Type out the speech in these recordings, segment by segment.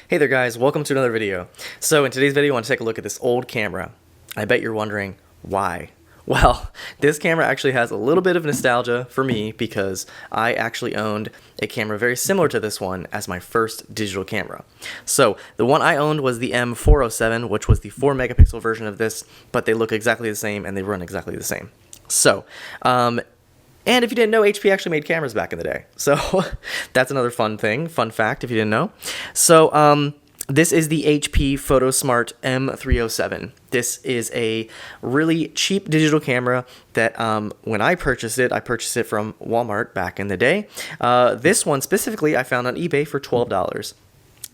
Hey there guys, welcome to another video. So in today's video I want to take a look at this old camera. I bet you're wondering why. Well, this camera actually has a little bit of nostalgia for me because I actually owned a camera very similar to this one as my first digital camera. So the one I owned was the M407, which was the 4 megapixel version of this, but they look exactly the same and they run exactly the same. So, and if you didn't know, HP actually made cameras back in the day. So that's another fun fact if you didn't know. So this is the HP Photosmart M307. This is a really cheap digital camera that when I purchased it from Walmart back in the day. This one specifically I found on eBay for $12.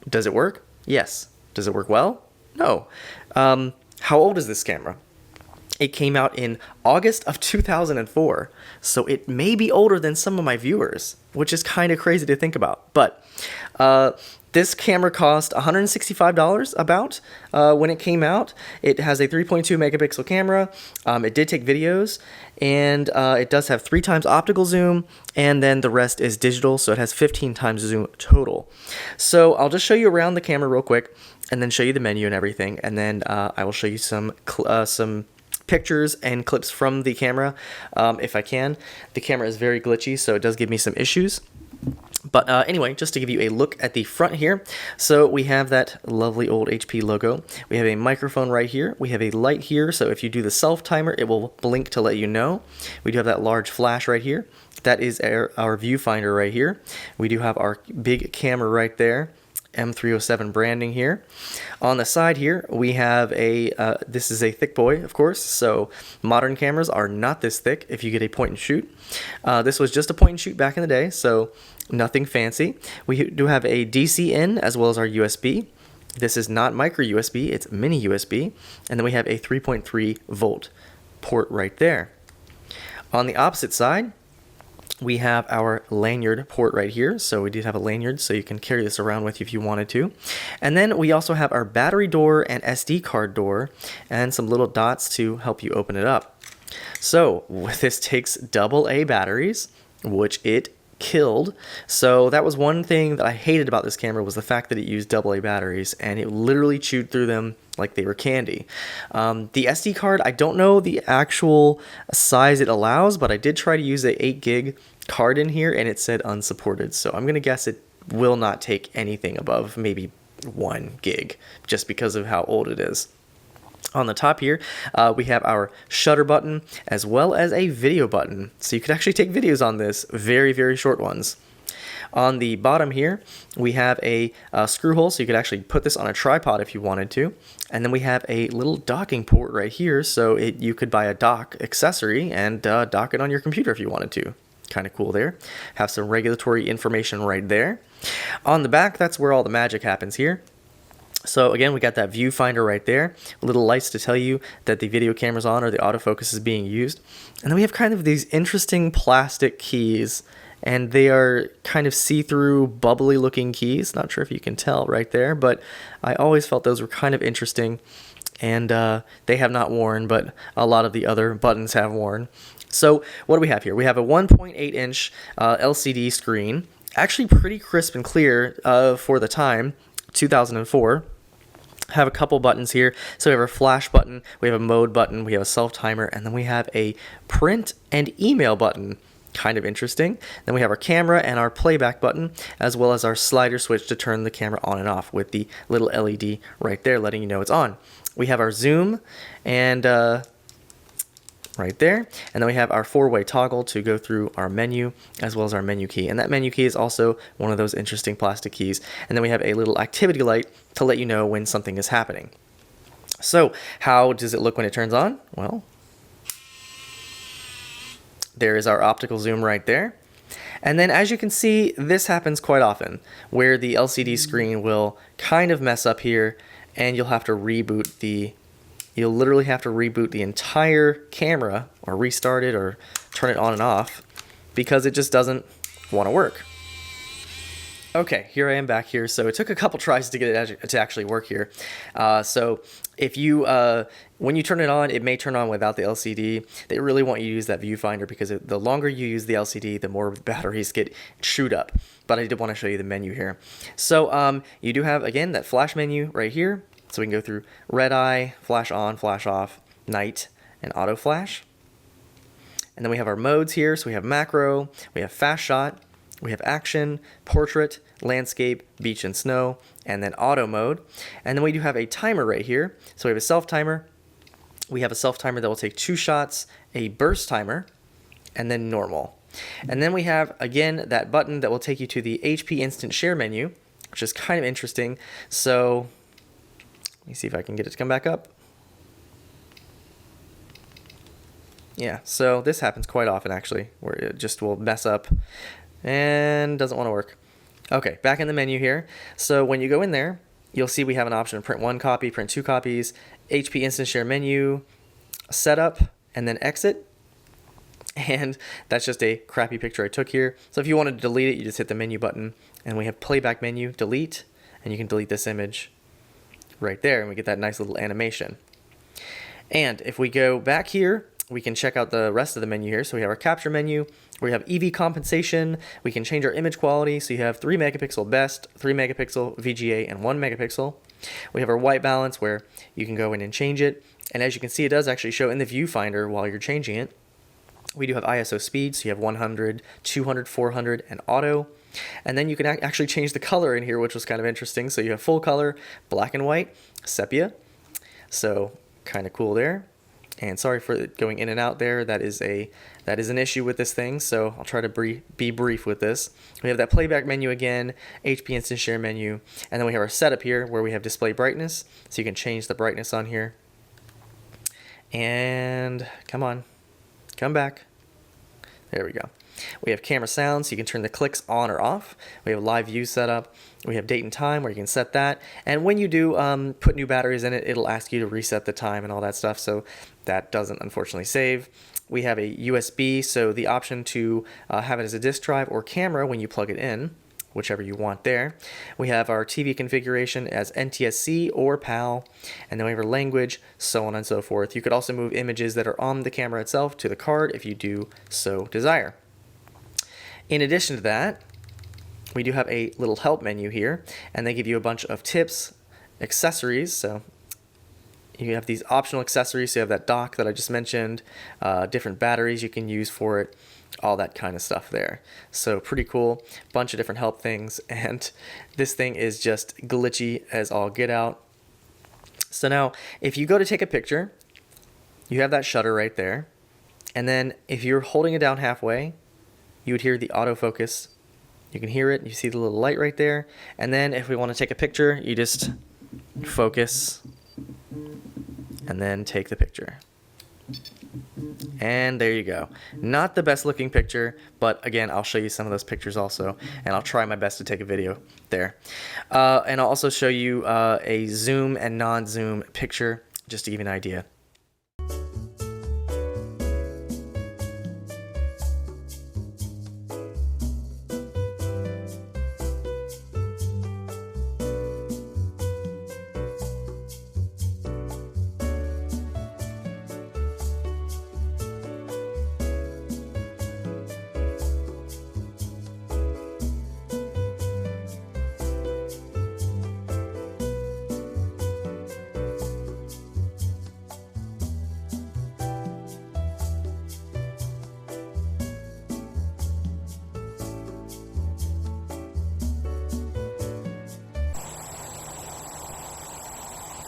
Does it work? Yes. Does it work well? No. How old is this camera? It came out in August of 2004, so it may be older than some of my viewers, which is kind of crazy to think about. But this camera cost $165 about when it came out. It has a 3.2 megapixel camera. It did take videos, and it does have 3 times optical zoom, and then the rest is digital, so it has 15 times zoom total. So I'll just show you around the camera real quick, and then show you the menu and everything, and then I will show you some pictures and clips from the camera if I can. The camera is very glitchy, so it does give me some issues. But anyway, just to give you a look at the front here, so we have that lovely old HP logo. We have a microphone right here. We have a light here, so if you do the self timer, it will blink to let you know. We do have that large flash right here. That is our viewfinder right here. We do have our big camera right there. M307 branding here. On the side here, we have a, this is a thick boy, of course, so modern cameras are not this thick if you get a point and shoot. This was just a point and shoot back in the day, so nothing fancy. We do have a DC in as well as our USB. This is not micro USB, it's mini USB. And then we have a 3.3 volt port right there. On the opposite side, we have our lanyard port right here. So we did have a lanyard, so you can carry this around with you if you wanted to. And then we also have our battery door and SD card door and some little dots to help you open it up. So this takes AA batteries, which it killed. So that was one thing that I hated about this camera, was the fact that it used AA batteries, and it literally chewed through them like they were candy. The SD card, I don't know the actual size it allows, but I did try to use a 8 gig card in here and it said unsupported. So I'm gonna guess it will not take anything above maybe 1 gig just because of how old it is. On the top here, we have our shutter button as well as a video button. So you could actually take videos on this, very, very short ones. On the bottom here, we have a screw hole, so you could actually put this on a tripod if you wanted to. And then we have a little docking port right here, so you could buy a dock accessory and dock it on your computer if you wanted to. Kind of cool there. Have some regulatory information right there. On the back, that's where all the magic happens here. So again, we got that viewfinder right there, little lights to tell you that the video camera's on or the autofocus is being used. And then we have kind of these interesting plastic keys, and they are kind of see-through, bubbly looking keys. Not sure if you can tell right there, but I always felt those were kind of interesting, and they have not worn, but a lot of the other buttons have worn. So what do we have here? We have a 1.8 inch LCD screen, actually pretty crisp and clear for the time. 2004. Have a couple buttons here. So we have our flash button, we have a mode button, we have a self timer, and then we have a print and email button. Kind of interesting. Then we have our camera and our playback button, as well as our slider switch to turn the camera on and off with the little LED right there letting you know it's on. We have our zoom and right there, and then we have our 4-way toggle to go through our menu as well as our menu key, and that menu key is also one of those interesting plastic keys. And then we have a little activity light to let you know when something is happening. So how does it look when it turns on? Well, there is our optical zoom right there. And then as you can see, this happens quite often where the LCD screen will kind of mess up here, and you'll have to reboot You'll literally have to reboot the entire camera or restart it or turn it on and off because it just doesn't want to work. Okay, here I am back here. So it took a couple tries to get it to actually work here. So if you, when you turn it on, it may turn on without the LCD. They really want you to use that viewfinder because the longer you use the LCD, the more batteries get chewed up. But I did want to show you the menu here. So you do have, again, that flash menu right here. So we can go through red eye, flash on, flash off, night, and auto flash. And then we have our modes here. So we have macro, we have fast shot, we have action, portrait, landscape, beach and snow, and then auto mode. And then we do have a timer right here. So we have a self timer. We have a self timer that will take 2 shots, a burst timer, and then normal. And then we have, again, that button that will take you to the HP Instant Share menu, which is kind of interesting. So let me see if I can get it to come back up. Yeah, so this happens quite often actually, where it just will mess up and doesn't want to work. Okay, back in the menu here. So when you go in there, you'll see we have an option to print 1 copy, print 2 copies, HP Instant Share menu, setup, and then exit. And that's just a crappy picture I took here. So if you wanted to delete it, you just hit the menu button, and we have playback menu, delete, and you can delete this image right there, and we get that nice little animation. And if we go back here, we can check out the rest of the menu here. So we have our capture menu, we have EV compensation, we can change our image quality. So you have 3 megapixel best, 3 megapixel VGA, and 1 megapixel. We have our white balance where you can go in and change it. And as you can see, it does actually show in the viewfinder while you're changing it. We do have ISO speed, so you have 100, 200, 400, and auto. And then you can actually change the color in here, which was kind of interesting. So you have full color, black and white, sepia. So kind of cool there. And sorry for going in and out there. That is an issue with this thing, so I'll try to be brief with this. We have that playback menu again, HP Instant Share menu, and then we have our setup here where we have display brightness, so you can change the brightness on here. And come on, come back. There we go. We have camera sound, so you can turn the clicks on or off. We have live view setup. We have date and time where you can set that. And when you do put new batteries in it, it'll ask you to reset the time and all that stuff. So that doesn't unfortunately save. We have a USB, so the option to have it as a disk drive or camera when you plug it in, whichever you want there. We have our TV configuration as NTSC or PAL, and then we have our language, so on and so forth. You could also move images that are on the camera itself to the card if you do so desire. In addition to that, we do have a little help menu here, and they give you a bunch of tips, accessories. So you have these optional accessories. So you have that dock that I just mentioned, different batteries you can use for it, all that kind of stuff there. So pretty cool, bunch of different help things, and this thing is just glitchy as all get out. So now, if you go to take a picture, you have that shutter right there, and then if you're holding it down halfway, you would hear the autofocus. You can hear it, you see the little light right there, and then if we want to take a picture, you just focus and then take the picture. And there you go. Not the best looking picture, but again, I'll show you some of those pictures also, and I'll try my best to take a video there. And I'll also show you a zoom and non-zoom picture, just to give you an idea.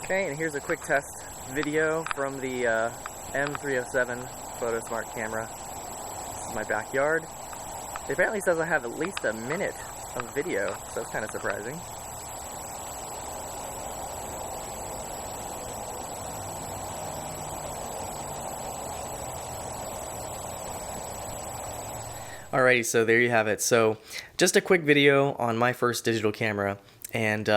Okay, and here's a quick test video from the M307 Photosmart camera. This is my backyard. It apparently says I have at least a minute of video, so that's kind of surprising. Alrighty, so there you have it. So just a quick video on my first digital camera, and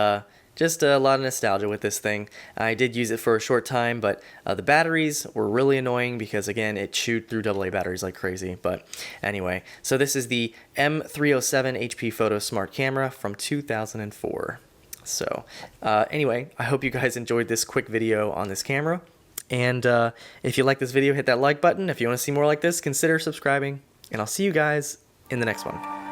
just a lot of nostalgia with this thing. I did use it for a short time, but the batteries were really annoying because, again, it chewed through AA batteries like crazy. But anyway, so this is the M307 HP Photosmart camera from 2004. So anyway, I hope you guys enjoyed this quick video on this camera. And if you like this video, hit that like button. If you want to see more like this, consider subscribing. And I'll see you guys in the next one.